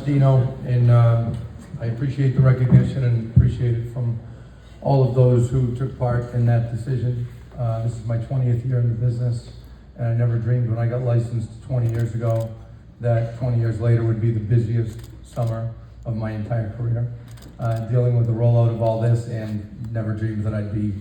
Dino, and I appreciate the recognition and appreciate it from all of those who took part in that decision. This is my 20th year in the business, and I never dreamed when I got licensed 20 years ago that 20 years later would be the busiest summer of my entire career. Dealing with the rollout of all this, and never dreamed that I'd be,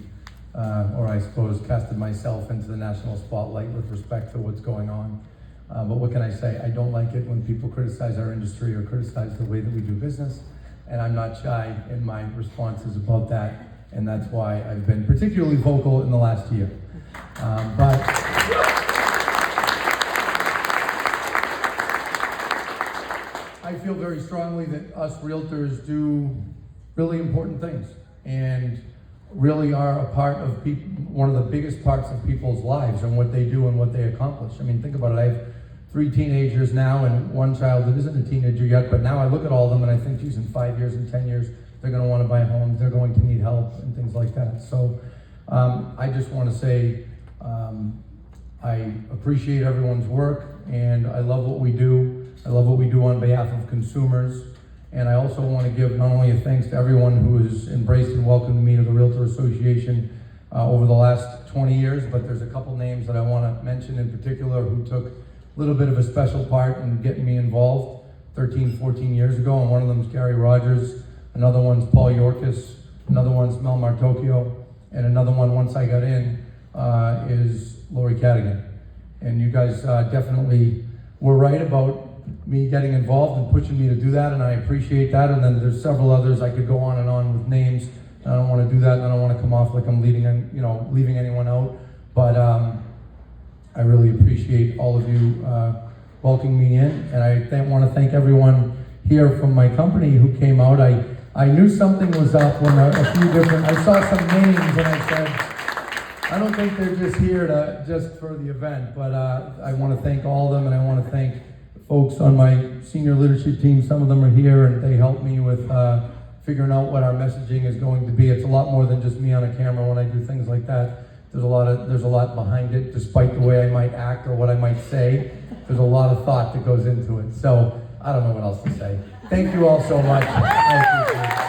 or I suppose casted myself into the national spotlight with respect to what's going on. But what can I say? I don't like it when people criticize our industry or criticize the way that we do business, and I'm not shy in my responses about that, and that's why I've been particularly vocal in the last year. But I feel very strongly that us realtors do really important things and really are a part of one of the biggest parts of people's lives and what they do and what they accomplish. I mean, think about it. I have 3 teenagers now and 1 child that isn't a teenager yet, but now I look at all of them and I think, geez, in 5 years and 10 years, they're going to want to buy homes, they're going to need help and things like that. So I just want to say I appreciate everyone's work, and I love what we do. I love what we do on behalf of consumers. And I also want to give not only a thanks to everyone who has embraced and welcomed me to the Realtor Association over the last 20 years, but there's a couple names that I want to mention in particular who took a little bit of a special part in getting me involved 13, 14 years ago, and one of them is Gary Rogers, another one's Paul Yorkis, another one's Mel Martocchio, and another one, once I got in, is Lori Cadigan. And you guys definitely were right about me getting involved and pushing me to do that, and I appreciate that. And then there's several others. I could go on and on with names. I don't want to do that, and I don't want to come off like I'm leaving anyone out. But I really appreciate all of you welcoming me in, and I want to thank everyone here from my company who came out. I knew something was up when I saw some names, and I said, I don't think they're just here just for the event, but I want to thank all of them, and I want to thank folks on my senior leadership team. Some of them are here, and they help me with figuring out what our messaging is going to be. It's a lot more than just me on a camera when I do things like that. There's a lot behind it, despite the way I might act or what I might say. There's a lot of thought that goes into it. So I don't know what else to say. Thank you all so much. I appreciate it.